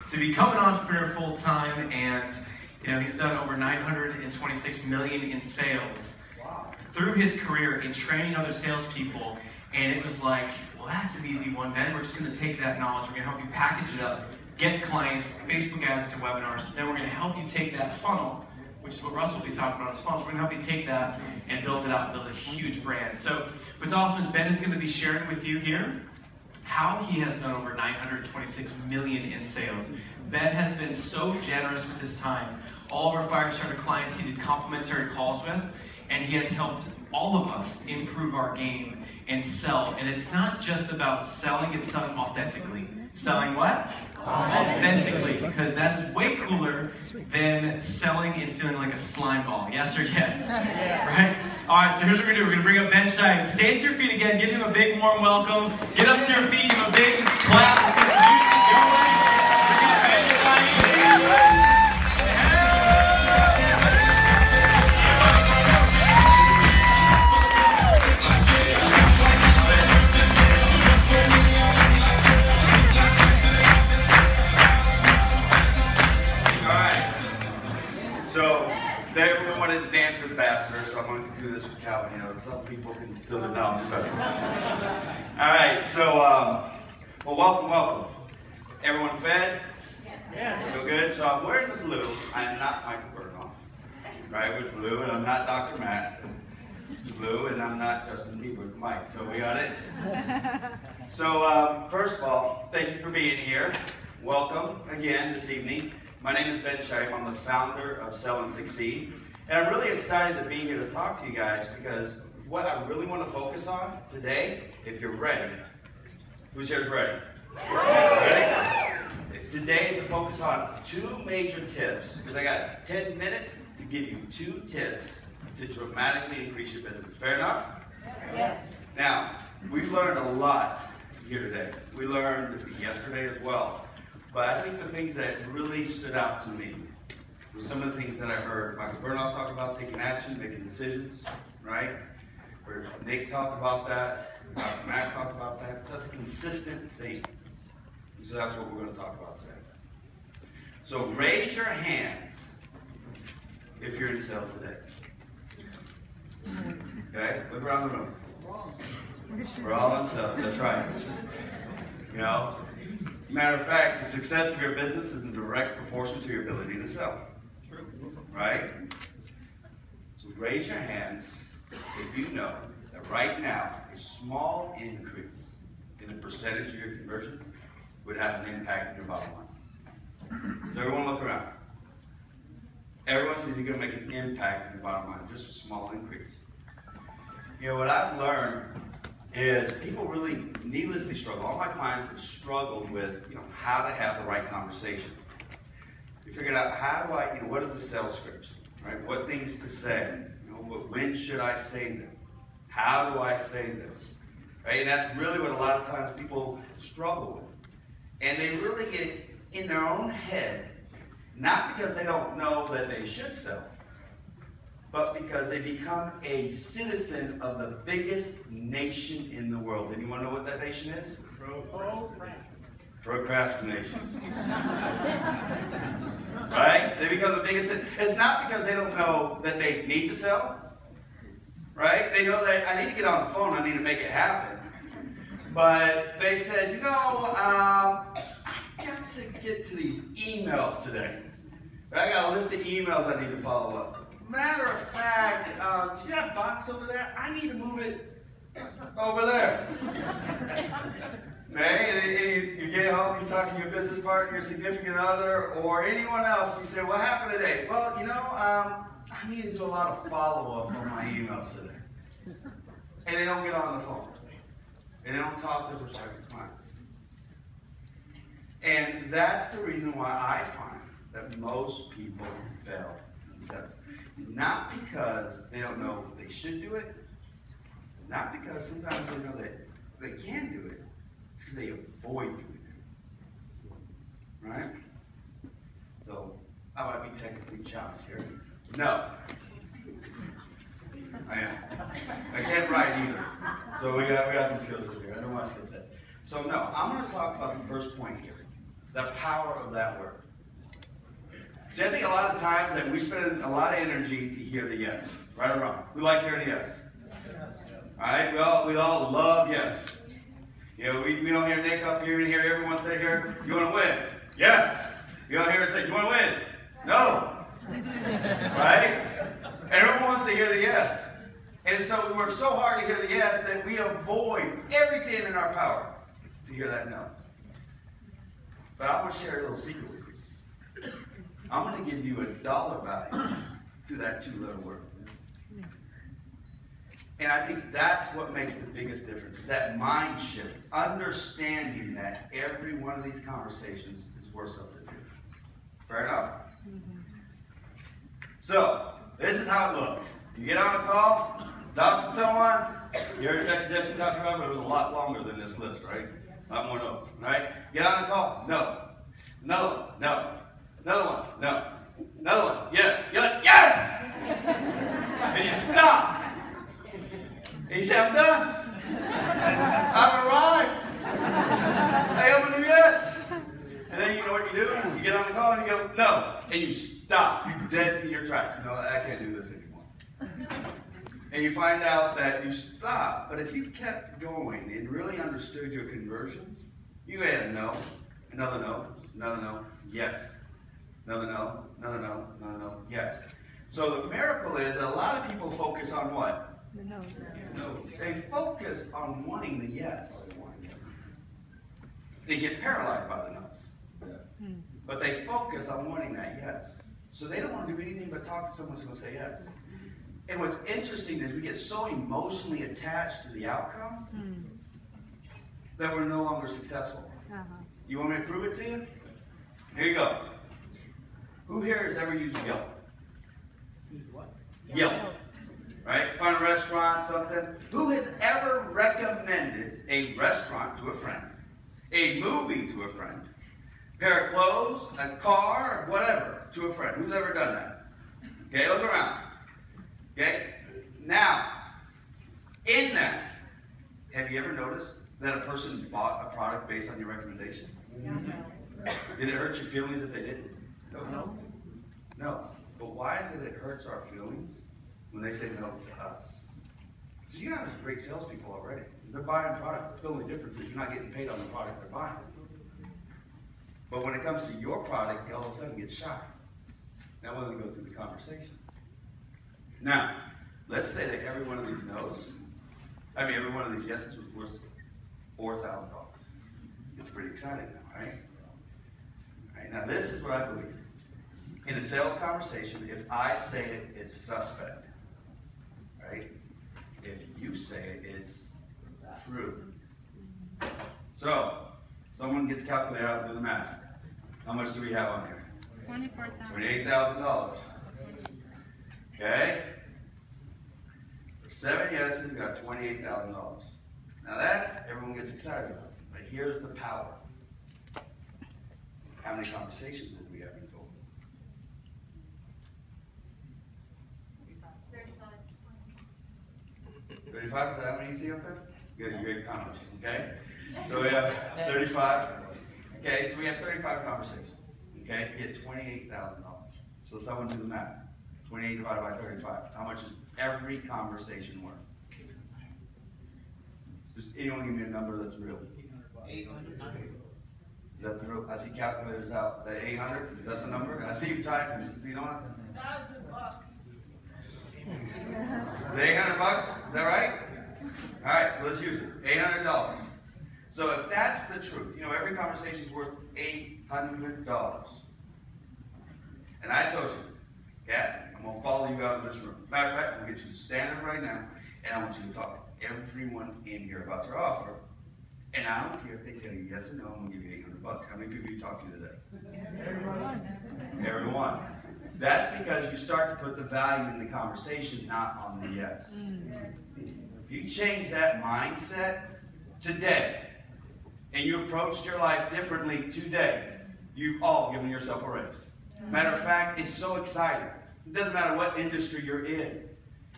to become an entrepreneur full time, and he's done over 926 million in sales through his career in training other salespeople. And it was like, well, that's an easy one. Then we're just going to take that knowledge, we're going to help you package it up, get clients, Facebook ads to webinars. Then we're going to help you take that funnel, which is what Russell will be talking about, his funnels. We're going to help you take that and build it out, build a huge brand. So what's awesome is Ben is going to be sharing with you here how he has done over 926 million in sales. Ben has been so generous with his time. All of our Firestarter clients he did complimentary calls with, and he has helped all of us improve our game and sell. And it's not just about selling, it's selling authentically. Selling what? Authentically, because that is way cooler than selling and feeling like a slime ball. Yes or yes? Right? Alright, so here's what we're going to do. We're going to bring up Ben Chaib. Stand to your feet again. Give him a big warm welcome. Get up to your feet. Give him a big clap. Let's get the music going. Bring up Ben Chaib. So, they wanted to dance ambassador, so I'm going to do this for Calvin. Some people can still do no. Alright, so, well, welcome. Everyone fed? Yeah. Feel good? So I'm wearing the blue. I'm not Michael Bernoff, right, with blue, and I'm not Dr. Matt, blue, and I'm not Justin Bieber with Mike, so we got it? So, first of all, thank you for being here. Welcome again this evening. My name is Ben Chaib. I'm the founder of SellandSucceed. And I'm really excited to be here to talk to you guys because what I really want to focus on today, if you're ready, who's here's ready? Ready? Today is to focus on 2 major tips because I got 10 minutes to give you 2 tips to dramatically increase your business. Fair enough? Yes. Now, we've learned a lot here today. We learned yesterday as well. But I think the things that really stood out to me were some of the things that I heard Michael Bernoff talk about, taking action, making decisions, right? Where Nick talked about that, Dr. Matt talked about that. So that's a consistent thing. So that's what we're going to talk about today. So raise your hands if you're in sales today. Okay? Look around the room. We're all in sales, that's right. Matter of fact, the success of your business is in direct proportion to your ability to sell. Right? So raise your hands if you know that right now a small increase in the percentage of your conversion would have an impact on your bottom line. So everyone look around. Everyone says you're going to make an impact on your bottom line, just a small increase. What I've learned is people really needlessly struggle. All my clients have struggled with, how to have the right conversation. You figured out what is the sales script, right? What things to say, when should I say them? How do I say them? Right? And that's really what a lot of times people struggle with. And they really get in their own head, not because they don't know that they should sell, but because they become a citizen of the biggest nation in the world. And you want to know what that nation is? Procrastination. Right? They become the biggest. It's not because they don't know that they need to sell. Right? They know that I need to get on the phone, I need to make it happen. But they said, I got to get to these emails today. I got a list of emails I need to follow up. Matter of fact, you see that box over there? I need to move it over there. Hey, you get home, you talk to your business partner, your significant other, or anyone else, you say, what happened today? Well, I need to do a lot of follow-up on my emails today. And they don't get on the phone. And they don't talk to their prospective clients. And that's the reason why I find that most people fail in sales. Not because they don't know they should do it, not because sometimes they know that they can do it, it's because they avoid doing it. Right? So, I might be technically challenged here. No. I am. I can't write either. So we got some skill sets here. I know my skill set. So no, I'm going to talk about the first point here. The power of that word. See, I think a lot of times that we spend a lot of energy to hear the yes. Right or wrong? We like hearing the yes. All right? We all love yes. You know, we don't hear Nick up here and hear everyone say here, you want to win? Yes. You don't hear us say, you want to win? No. Right? Everyone wants to hear the yes. And so we work so hard to hear the yes that we avoid everything in our power to hear that no. But I'm going to share a little secret with you. I'm going to give you a dollar value to that two-letter word. And I think that's what makes the biggest difference, is that mind shift, understanding that every one of these conversations is worth something to you. Fair enough? So, this is how it looks. You get on a call, talk to someone. You heard Dr. Jesse talking about it, but it was a lot longer than this list, right? A lot more notes, right? Get on a call, no. Another one, no. Another one, no. Another one, yes. You're like, yes! And you stop. And you say, I'm done. I've arrived. I opened a yes. And then you know what you do? You get on the call and you go, no. And you stop. You're dead in your tracks. You know, I can't do this anymore. And you find out that you stop. But if you kept going and really understood your conversions, you had a no, another no, another no, yes. Another no, another no, another no, yes. So the miracle is that a lot of people focus on what? The no's. No. They focus on wanting the yes. They get paralyzed by the no's. But they focus on wanting that yes. So they don't want to do anything but talk to someone who's going to say yes. And what's interesting is we get so emotionally attached to the outcome that we're no longer successful. You want me to prove it to you? Here you go. Who here has ever used Yelp? Used what? Yelp. Right? Find a restaurant, something. Who has ever recommended a restaurant to a friend? A movie to a friend? A pair of clothes, a car, whatever, to a friend? Who's ever done that? Okay, look around. Okay? Now, in that, have you ever noticed that a person bought a product based on your recommendation? Did it hurt your feelings if they didn't? No. No. But why is it hurts our feelings when they say no to us? So you have great salespeople already. Because they're buying products. The only difference is you're not getting paid on the products they're buying. But when it comes to your product, they all of a sudden get shocked. Now we're going to go through the conversation. Now, let's say that every one of these no's, every one of these yeses was worth $4,000. It's pretty exciting now, right? All right? Now this is what I believe. In a sales conversation, if I say it, it's suspect. Right? If you say it, it's true. So, someone get the calculator out and do the math. How much do we have on here? $28,000. Okay? For 7 yeses, we got $28,000. Now that's, everyone gets excited about. But here's the power. How many conversations did we have in total? 35, is that how many you see up there? Good, great conversation, okay? So we have 35. Okay, so we have 35 conversations. Okay, to get $28,000. So someone do the math. 28 divided by 35. How much is every conversation worth? Just anyone give me a number that's real. 800. Is that the real? I see calculators out. Is that 800? Is that the number? I see you typing. You know what? $1,000. Is it $800? Is that right? All right, so let's use it. $800. So if that's the truth, you know, every conversation is worth $800. And I told you, Kat, I'm going to follow you out of this room. Matter of fact, I'm going to get you to stand up right now, and I want you to talk to everyone in here about your offer. And I don't care if they tell you yes or no, I'm going to give you $800. How many people you talk to today? Everyone. Everyone. That's because you start to put the value in the conversation, not on the yes. If you change that mindset today, and you approached your life differently today, you've all given yourself a raise. Matter of fact, it's so exciting. It doesn't matter what industry you're in.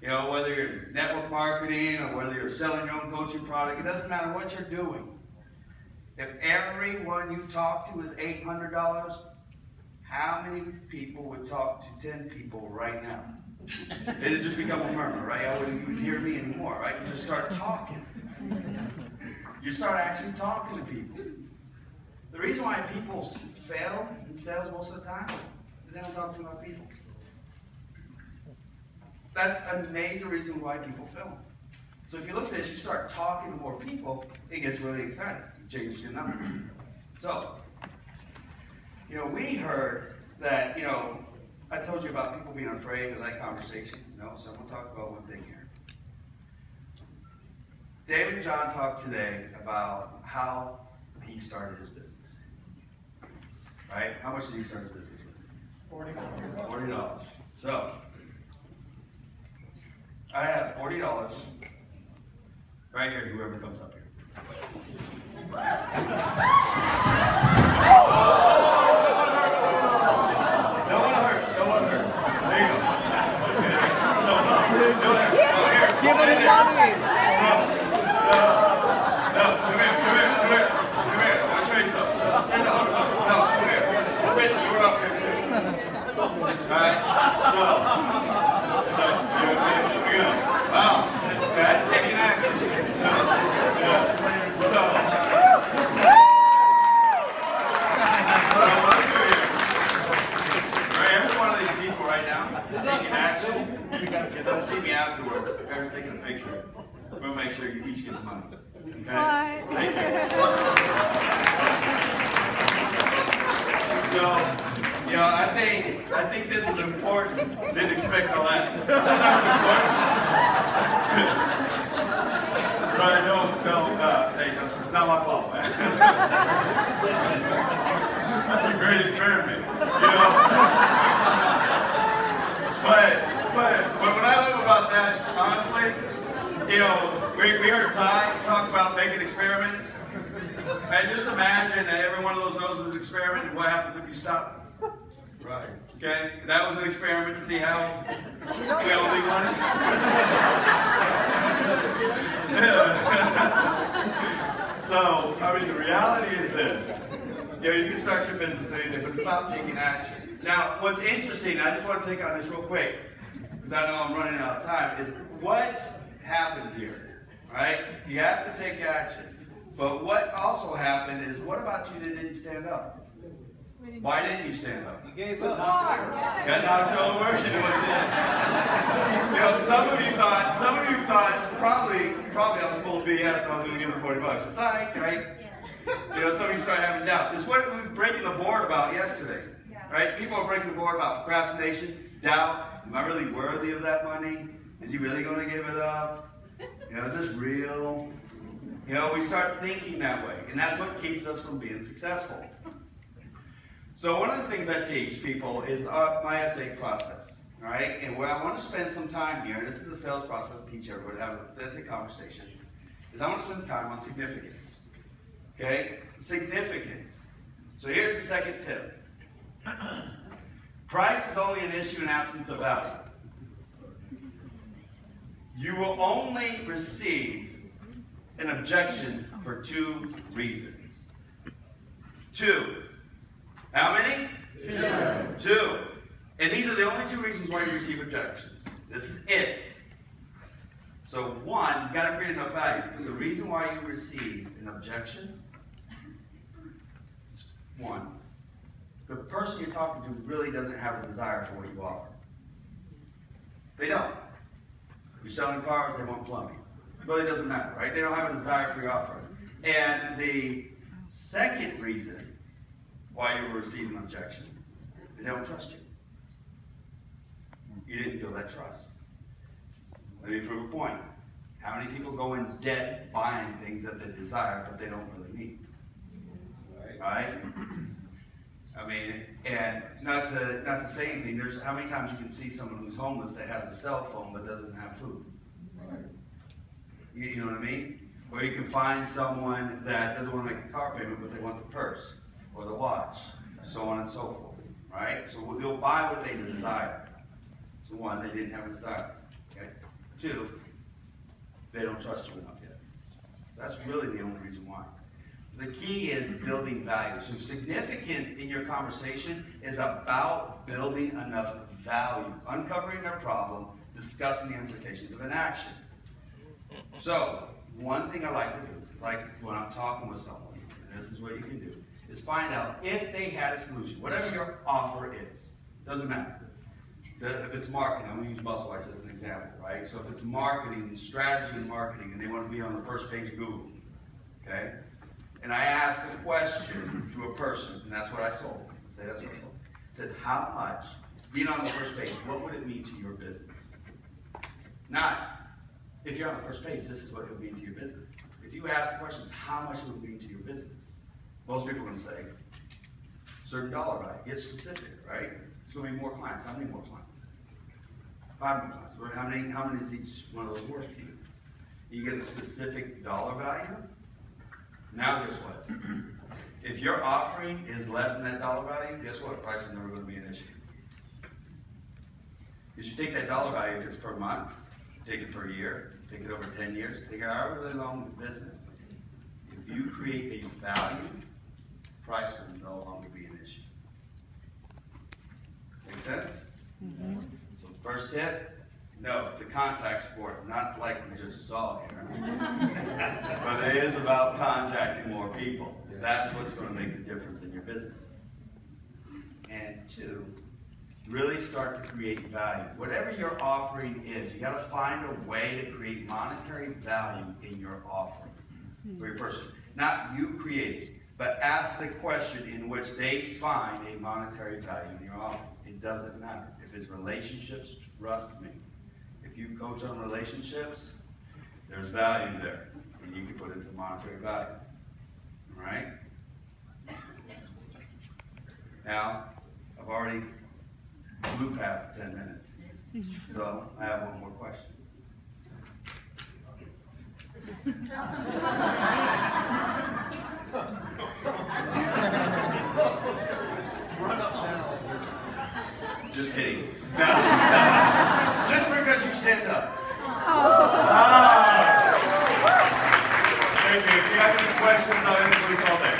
You know, whether you're in network marketing or whether you're selling your own coaching product, it doesn't matter what you're doing. If everyone you talk to is $800, how many people would talk to 10 people right now? Then it just become a murmur, right? I wouldn't even hear me anymore, right? You just start talking. You start actually talking to people. The reason why people fail in sales most of the time is they don't talk to enough people. That's a major reason why people fail. So if you look at this, you start talking to more people, it gets really exciting. It changes your number. So, we heard that, I told you about people being afraid of that conversation. So I'm going to talk about one thing here. Daymond John talked today about how he started his business. Right? How much did he start his business with? $40. So, I have $40 right here, whoever comes up here. Don't want to hurt. There you go. Okay. So, here. Give him the money. No, come here. I'll show you something. Stand up. No, come here. You were up here too. Alright? So, here we go. Wow. That's taking action. Every one of these people right now taking action. Don't see me afterwards. Everyone's taking a picture. We're going to make sure you each get the money. Okay? Bye. Thank you. So, I think this is important. Didn't expect all that. Sorry, no, Satan. It's not my fault, man. That's a great experiment, But when I live about that, honestly, we heard Tai talk about making experiments. And just imagine that every one of those goes as an experiment, and what happens if you stop? Right. Okay? That was an experiment to see how well we won. So, the reality is this. You can start your business today, but it's about taking action. Now, what's interesting, I just want to take on this real quick, because I know I'm running out of time, is what happened here, right? You have to take action. But what also happened is, what about you that didn't stand up? Why didn't you stand up? You gave up. Got knocked over? Some of you thought, probably I was full of BS and I was going to give them $40. It's like, right? Some of you started having doubt. It's what we were breaking the board about yesterday, right? People are breaking the board about procrastination, doubt. Am I really worthy of that money? Is he really going to give it up? Is this real? We start thinking that way, and that's what keeps us from being successful. So one of the things I teach people is my essay process, right? And where I want to spend some time here, this is a sales process, teach everybody to have an authentic conversation, is I want to spend time on significance, okay? Significance. So here's the second tip. Price is only an issue in absence of value. You will only receive an objection for 2 reasons. 2. How many? 2. And these are the only 2 reasons why you receive objections. This is it. So 1, you've got to create enough value. But the reason why you receive an objection is 1, the person you're talking to really doesn't have a desire for what you offer. They don't. You're selling cars, they want plumbing. It really doesn't matter, right? They don't have a desire for your offer. And the second reason why you receive an objection is they don't trust you. You didn't build that trust. Let me prove a point. How many people go in debt buying things that they desire but they don't really need? Right? And not to say anything, there's how many times you can see someone who's homeless that has a cell phone but doesn't have food. You know what I mean? Or you can find someone that doesn't want to make a car payment, but they want the purse or the watch, so on and so forth. Right? So they'll buy what they desire. So 1, they didn't have a desire. Okay? 2, they don't trust you enough yet. That's really the only reason why. The key is building value. So significance in your conversation is about building enough value, uncovering their problem, discussing the implications of an action. So one thing I like to do is, like when I'm talking with someone, and this is what you can do, is find out if they had a solution. Whatever your offer is, doesn't matter. If it's marketing, I'm going to use Musclewise as an example, right? So if it's marketing, strategy and marketing, and they want to be on the first page of Google, okay? And I asked a question to a person, and that's what I sold. Say that's what I sold. I said, how much, being on the first page, what would it mean to your business? Not, if you're on the first page, this is what it would mean to your business. If you ask the questions, how much it would mean to your business? Most people are going to say, certain dollar value. Get specific, right? It's going to be more clients. How many more clients? 5 more clients. How many is each one of those worth to you? You get a specific dollar value. Now guess what? If your offering is less than that dollar value, guess what? Price is never going to be an issue. Because you take that dollar value, if it's per month, take it per year, take it over 10 years, take it however long the business. If you create a value, price will no longer be an issue. Make sense? Mm-hmm. So first tip, no, it's a contact sport, not like we just saw here. But it is about contacting more people. That's what's going to make the difference in your business. And 2, really start to create value. Whatever your offering is, you got to find a way to create monetary value in your offering for your person. Not you create it, but ask the question in which they find a monetary value in your offering. It doesn't matter. If it's relationships, trust me. If you coach on relationships, there's value there, and you can put it into monetary value. All right? Now, I've already blew past 10 minutes, so I have one more question. Just kidding. No. Just because you stand up. Thank you. If you have any questions, I'll answer what we call that.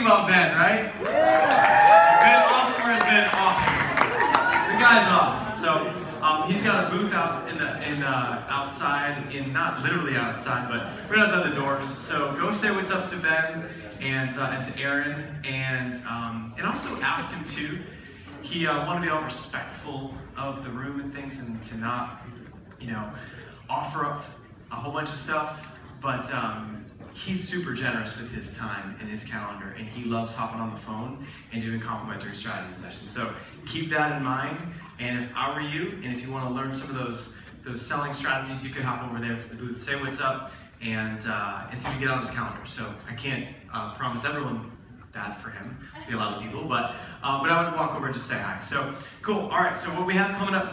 About Ben, right? Yeah. Ben awesome or has been awesome. The guy's awesome. So he's got a booth out outside, not literally outside, but right outside the doors. So go say what's up to Ben and to Aaron, and also ask him too. He wanted to be all respectful of the room and things, and to not, offer up a whole bunch of stuff, but. He's super generous with his time and his calendar, and he loves hopping on the phone and doing complimentary strategy sessions. So keep that in mind, and if I were you, and if you want to learn some of those selling strategies, you could hop over there to the booth, say what's up, and see if you can get on his calendar. So I can't promise everyone that for him, be a lot of people, but I would walk over and just say hi. So cool. All right. So what we have coming up.